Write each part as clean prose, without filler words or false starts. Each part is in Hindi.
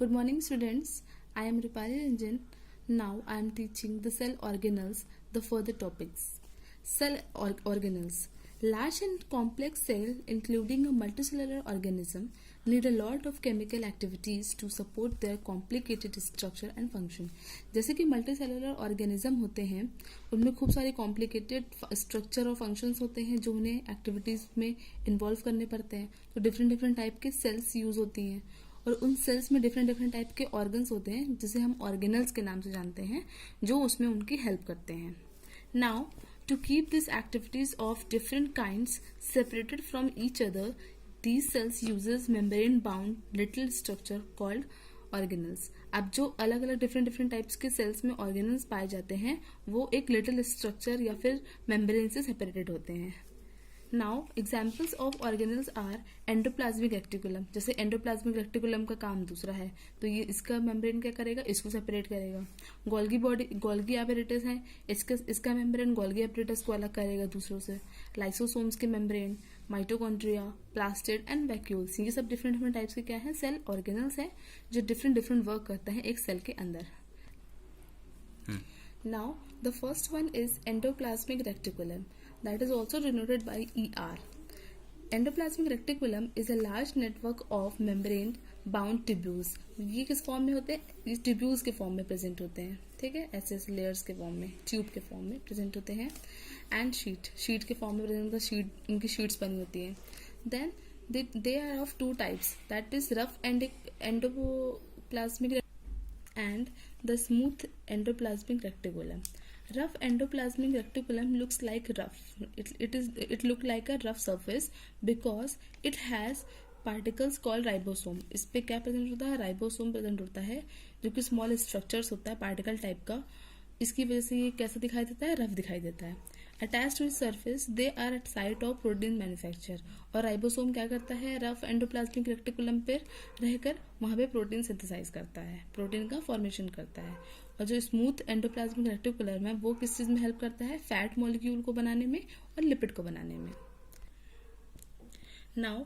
Good morning, students. I am Rupali Ranjan. Now I am teaching the cell organelles, the further topics. Organelles. Large and complex cell, including a multicellular organism, need a lot of chemical activities to support their complicated structure and function. जैसे कि मल्टीसेलुलर ऑर्गेनिज्म होते हैं, उनमें खूब सारे कॉम्प्लिकेटेड स्ट्रक्चर और फंक्शंस होते हैं जो उन्हें एक्टिविटीज में इन्वॉल्व करने पड़ते हैं. तो डिफरेंट टाइप के सेल्स यूज होती हैं और उन सेल्स में डिफरेंट टाइप के ऑर्गन्स होते हैं जिसे हम ऑर्गेनल्स के नाम से जानते हैं, जो उसमें उनकी हेल्प करते हैं. Now to keep these activities of different kinds separated from each other, these cells uses membrane bound little structure called organelles. अब जो अलग अलग डिफरेंट टाइप्स के सेल्स में ऑर्गेनल्स पाए जाते हैं वो एक लिटिल स्ट्रक्चर या फिर मेम्ब्रेन से सेपरेटेड होते हैं. Now examples of organelles are endoplasmic reticulum. जैसे एंडोप्लाज्मिक रेक्टिकुलम का काम दूसरा है तो ये इसका मेम्ब्रेन क्या करेगा, इसको सेपरेट करेगा. गोल्गी एपैरेटस है, इसका मेम्ब्रेन गोल्गी एपैरेटस को अलग करेगा दूसरों से. लाइसोसोम्स के membrane, mitochondria, plastid and vacuoles, ये सब डिफरेंट टाइप्स के क्या है, सेल ऑर्गेनल्स हैं जो डिफरेंट वर्क करते हैं एक सेल के अंदर. Now, the first one is endoplasmic reticulum, that is also denoted by ER. Endoplasmic reticulum is a large network of membrane-bound tubules. ये किस फॉर्म में होते हैं, ये ट्यूब्यूल्स के फॉर्म में प्रेजेंट होते हैं. ठीक है, ऐसे लेयर्स के फॉर्म में, ट्यूब के फॉर्म में प्रेजेंट होते हैं. एंड शीट के फॉर्म में प्रेजेंट होता है, शीट इनकी शीट्स बनी होती हैं. Then they are of two types, that is rough endoplasmic and the smooth endoplasmic reticulum. Rough endoplasmic reticulum looks like rough. It look like a rough surface because it has particles called ribosome. इस पे क्या प्रेजेंट होता है, राइबोसोम प्रेजेंट होता है जो कि स्मॉल स्ट्रक्चर्स होता है पार्टिकल टाइप का. इसकी वजह से ये कैसा दिखाई देता है, रफ दिखाई देता है. Attach to surface they are at site of protein manufacture. और राइबोसोम क्या करता है, रफ एंडोप्लाज्मिक रेक्टिकुलम पे रहकर वहां पे प्रोटीन सिंथेसाइज करता है, प्रोटीन का फॉर्मेशन करता है. और जो स्मूथ एंडोप्लाज्मिक रेक्टिकुलम है वो किस चीज में हेल्प करता है, फैट मॉलिक्यूल को बनाने में और लिपिड को बनाने में. Now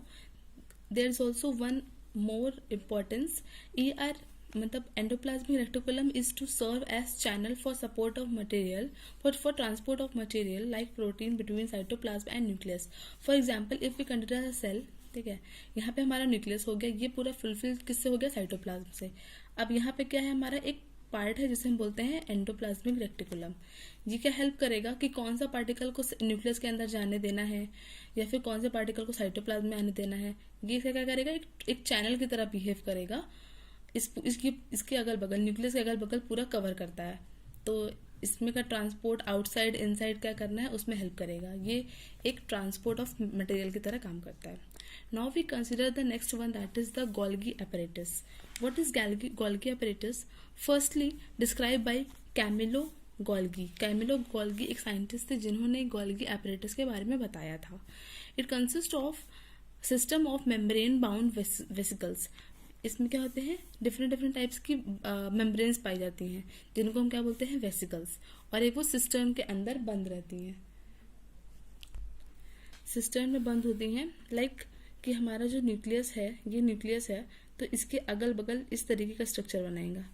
there is also one more importance. ER मतलब endoplasmic reticulum is to serve as channel for support of material for transport of material like protein between cytoplasm and nucleus. For example if we consider a cell, ठीक है, यहाँ पे हमारा न्यूक्लियस हो गया, ये पूरा फुलफिल किससे हो गया, साइटोप्लाज्म से. अब यहाँ पे क्या है, हमारा एक पार्ट है जिसे हम बोलते हैं एंडोप्लाज्मिक रेक्टिकुलम. ये क्या हेल्प करेगा कि कौन सा पार्टिकल को न्यूक्लियस के अंदर जाने देना है या फिर कौन से पार्टिकल को साइटोप्लाज्म में आने देना है. ये क्या करेगा, एक चैनल की तरह बिहेव करेगा. इसके अगल बगल, न्यूक्लियस के अगल बगल पूरा कवर करता है. तो इसमें का ट्रांसपोर्ट आउटसाइड इनसाइड क्या करना है उसमें हेल्प करेगा. ये एक ट्रांसपोर्ट ऑफ मटेरियल की तरह काम करता है. Now we consider the next one, that is the Golgi apparatus. What is Golgi apparatus? Firstly, described by Camillo Golgi. Camillo Golgi एक साइंटिस्ट थे जिन्होंने गोल्गी apparatus के बारे में बताया था. It consists of system of membrane bound vesicles. इसमें क्या होते हैं, डिफरेंट टाइप्स की मेम्ब्रेन्स पाई जाती हैं जिनको हम क्या बोलते हैं, वेसिकल्स. और एक वो सिस्टर्न के अंदर बंद रहती हैं, सिस्टर्न में बंद होती हैं. लाइक कि हमारा जो न्यूक्लियस है, ये न्यूक्लियस है तो इसके अगल बगल इस तरीके का स्ट्रक्चर बनाएगा.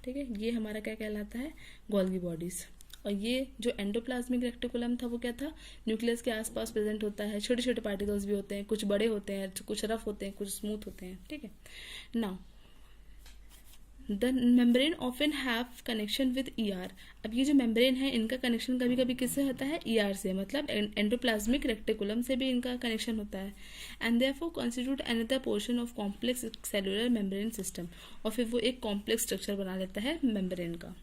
ठीक है, ये हमारा क्या कहलाता है, गोल्गी बॉडीज. और ये जो एंडोप्लाज्मिक रेक्टिकुलम था वो क्या था, न्यूक्लियस के आसपास प्रेजेंट होता है. छोटे छोटे पार्टिकल्स भी होते हैं, कुछ बड़े होते हैं, कुछ रफ होते हैं, कुछ स्मूथ होते हैं. ठीक है. Now the membrane often have connection with ER. अब ये जो मेम्ब्रेन है इनका कनेक्शन कभी कभी किससे होता है, ER से, मतलब एंडोप्लाज्मिक रेक्टिकुलम से भी इनका कनेक्शन होता है. And therefore constitute another portion of complex cellular membrane system. और फिर वो एक कॉम्प्लेक्स स्ट्रक्चर बना लेता है मेम्ब्रेन का.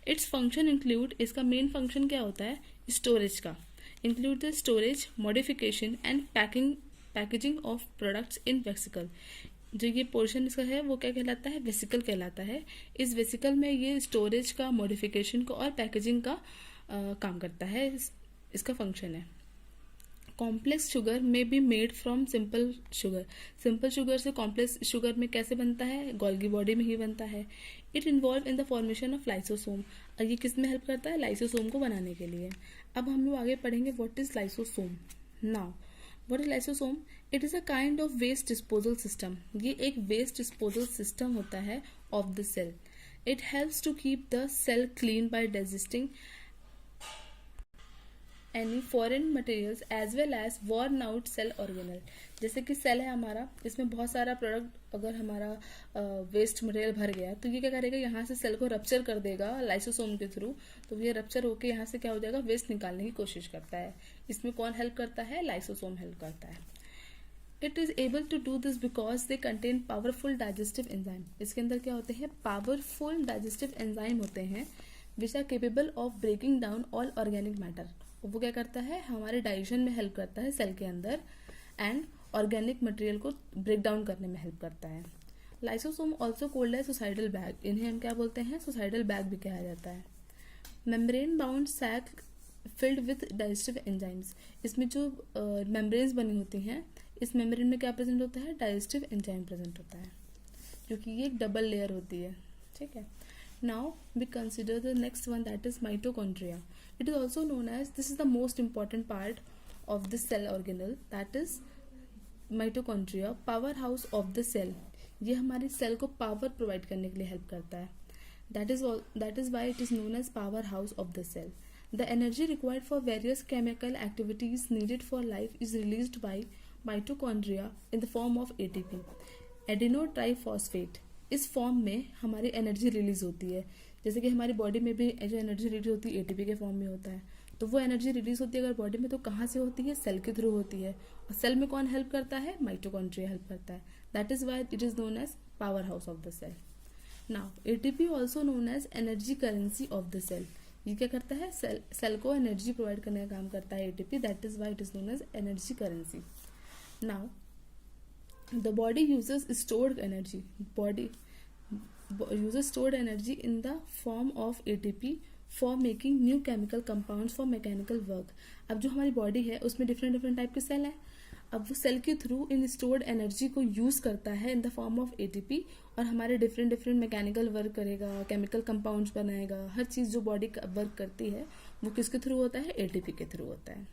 इट्स फंक्शन इंक्लूड, इसका मेन फंक्शन क्या होता है, स्टोरेज का. Include the storage, modification and packaging of products in vesicle. जो ये पोर्शन इसका है वो क्या कहलाता है, वेसिकल कहलाता है. इस वेसिकल में ये स्टोरेज का, मॉडिफिकेशन का और पैकेजिंग का काम करता है. इसका फंक्शन है. कॉम्प्लेक्स शुगर में be made from simple sugar. Simple sugar से कॉम्प्लेक्स शुगर में कैसे बनता है, गोल्गी बॉडी में ही बनता है. It involve in the formation of lysosome. और ये किस में हेल्प करता है, लाइसोसोम को बनाने के लिए. अब हम लोग आगे पढ़ेंगे what is lysosome. Now what is lysosome? It is a kind of waste disposal system. ये एक वेस्ट डिस्पोजल सिस्टम होता है of the cell. It helps to keep the cell clean by digesting any foreign materials as well as worn out cell organelle. जैसे कि सेल है हमारा, इसमें बहुत सारा प्रोडक्ट, अगर हमारा वेस्ट मटेरियल भर गया तो ये क्या करेगा, यहाँ से सेल को रप्चर कर देगा लाइसोसोम के थ्रू. तो ये रप्चर होकर यहाँ से क्या हो जाएगा, वेस्ट निकालने की कोशिश करता है. इसमें कौन हेल्प करता है? लाइसोसोम हेल्प करता है. It is able to do this because they contain powerful digestive enzyme. इसके अंदर क्या होते हैं? पावरफुल डाइजेस्टिव एंजाइम होते हैं which are capable of breaking down all organic matter. वो क्या करता है? हमारे डाइजेशन में हेल्प करता है सेल के अंदर, एंड ऑर्गेनिक मटेरियल को ब्रेक डाउन करने में हेल्प करता है. लाइसोसोम ऑल्सो कोल्ड है सुसाइडल बैग. इन्हें हम क्या बोलते हैं? सुसाइडल बैग भी कहा जाता है. Membrane bound sac filled with digestive enzymes. इसमें जो मेम्ब्रेन्स बनी होती हैं, इस मेम्ब्रेन में क्या प्रेजेंट होता है? डाइजेस्टिव एंजाइम प्रेजेंट होता है, क्योंकि ये एक डबल लेयर होती है. ठीक है. Now we consider the next one, that is mitochondria. It is also known as, this is the most important part of the cell organelle, that is mitochondria, powerhouse of the cell. ये हमारी सेल को पावर प्रोवाइड करने के लिए हेल्प करता है. That is why it is known as powerhouse of the cell. The energy required for various chemical activities needed for life is released by mitochondria in the form of ATP, adenotriphosphate. इस फॉर्म में हमारी एनर्जी रिलीज होती है. जैसे कि हमारी बॉडी में भी जो एनर्जी रिलीज होती है एटीपी के फॉर्म में होता है. तो वो एनर्जी रिलीज होती है अगर बॉडी में, तो कहाँ से होती है? सेल के थ्रू होती है. और सेल में कौन हेल्प करता है? माइटोकॉन्ड्रिया हेल्प करता है. That is why it is known as powerhouse of the cell. Now ATP also known as energy currency of the cell. ये क्या करता है? सेल को एनर्जी प्रोवाइड करने का काम करता है ATP. That is why it is known as energy currency. Now the body uses stored energy. Body uses stored energy in the form of ATP for making new chemical compounds for mechanical work. अब जो हमारी बॉडी है उसमें डिफरेंट टाइप के सेल हैं. अब वो सेल के थ्रू इन स्टोर्ड एनर्जी को यूज करता है in the form of ATP, और हमारे डिफरेंट मैकेनिकल वर्क करेगा, केमिकल कंपाउंड्स बनाएगा. हर चीज जो बॉडी वर्क करती है वो किसके थ्रू होता है? ATP के थ्रू होता है.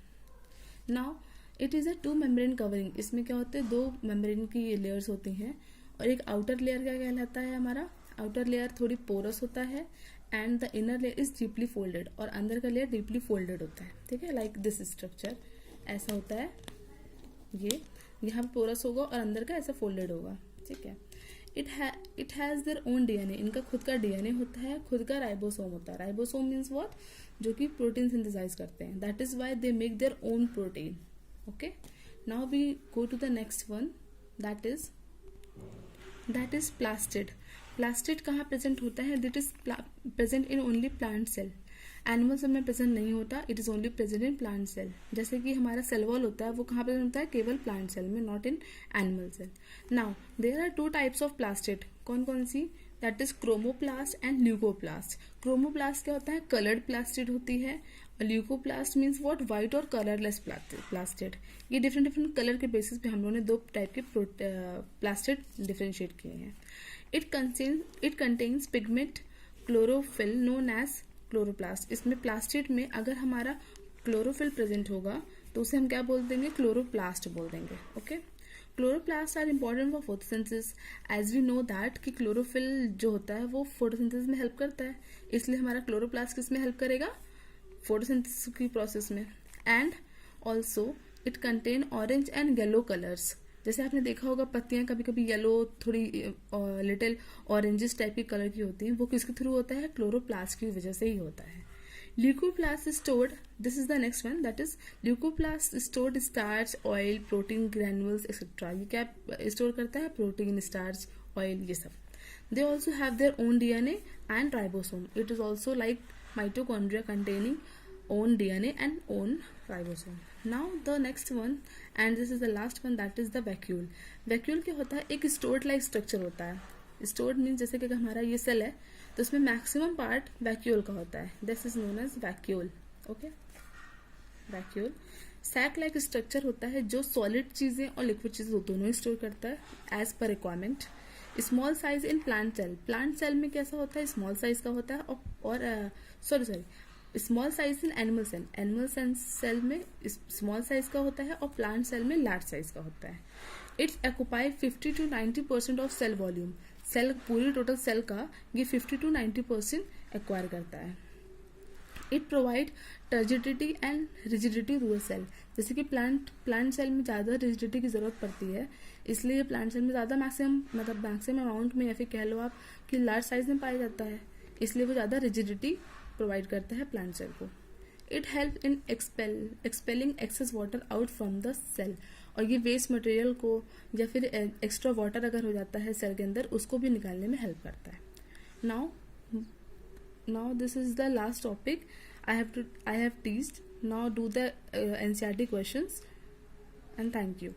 Now it is a 2 membrane covering. इसमें क्या होते हैं? 2 मेम्ब्रेन की लेयर्स होती हैं, और एक आउटर लेयर क्या कहलाता है हमारा? आउटर लेयर थोड़ी पोरस होता है, and the inner layer is deeply folded, और अंदर का लेयर डीपली फोल्डेड होता है. ठीक है, लाइक दिस स्ट्रक्चर ऐसा होता है. ये यहाँ पे पोरस होगा और अंदर का ऐसा फोल्डेड होगा. ठीक है. It has their own DNA. इनका खुद का डीएनए होता है, खुद का राइबोसोम होता है. Ribosome means what? जो कि प्रोटीन सिंथेसाइज करते हैं. That is why they make their own protein. Okay, now we go to the next one, that is plastid. Plastid कहाँ प्रेजेंट होता है? That is present in only plant cell. Animal cell में प्रेजेंट नहीं होता. It is only present in plant cell. जैसे कि हमारा सेल वॉल होता है वो कहाँ प्रेजेंट होता है? केवल प्लांट सेल में, not in animal cell. Now there are 2 types of plastid. कौन कौन सी? That is chromoplast and leucoplast. Chromoplast क्या होता है? कलर्ड प्लास्टिड होती है. Leucoplast means what? व्हाइट और कलरलेस प्लास्टिड. ये डिफरेंट कलर के बेसिस पे हम लोगों ने 2 टाइप के प्लास्टिड डिफरेंशिएट किए हैं. It contains pigment chlorophyll known as chloroplast. इसमें प्लास्टिड में अगर हमारा क्लोरोफिल प्रेजेंट होगा तो उसे हम क्या बोल देंगे? क्लोरोप्लास्ट बोल देंगे. Okay. Chloroplast are important for photosynthesis. As we know that कि क्लोरोफिल जो होता है वो फोटोसिंथेसिस में हेल्प करता है, इसलिए हमारा क्लोरोप्लास्ट किस में हेल्प करेगा? फोटोसिंथेसिस की प्रोसेस में. And also it contain orange and yellow colours. जैसे आपने देखा होगा पत्तियां कभी कभी येलो, थोड़ी लिटिल ऑरेंजिस टाइप की कलर की होती हैं. वो किसके थ्रू होता है? क्लोरोप्लास्ट की वजह से ही होता है. Leucoplast stored, this is the next one, that is leucoplast stored starch, oil, protein ग्रैन्युल्स etcetera. ये क्या स्टोर करता है? प्रोटीन, स्टार्च, ऑयल, ये सब. They also have their own DNA and ribosome. It is also like mitochondria containing own DNA and own ribosome. Now the next one, and this is the last one, that is the vacuole. Vacuole क्या होता है? एक stored like structure होता है. Stored means जैसे कि हमारा ये सेल है तो उसमें मैक्सिमम पार्ट वैक्यूल का होता है. This is known as vacuole. Okay. Vacuole sac like structure होता है जो सॉलिड चीजें और लिक्विड चीजें दोनों ही स्टोर करता है as per requirement. Small size in plant cell. Plant cell में कैसा होता है? स्मॉल साइज का होता है, और sorry small size in animal cell, animal cell में स्मॉल साइज का होता है और प्लांट सेल में लार्ज साइज का होता है. It's occupy 50 to 90% of cell volume. Cell पूरी टोटल सेल का ये 50 to 90% एक्वायर करता है. It provide turgidity and rigidity to the cell. जैसे कि प्लांट सेल में ज़्यादा रिजिडिटी की ज़रूरत पड़ती है, इसलिए प्लांट सेल में ज़्यादा मैक्सिमम अमाउंट में या फिर कह लो आप कि लार्ज साइज में पाया जाता है, इसलिए वो ज़्यादा रिजिडिटी प्रोवाइड करता है प्लांट सेल को. It help in expelling excess water out from the cell. और ये वेस्ट मटेरियल को या फिर एक्स्ट्रा वाटर अगर हो जाता है सेल के अंदर, उसको भी निकालने में हेल्प करता है. Now this is the last topic I have teased. Now do the NCERT questions and thank you.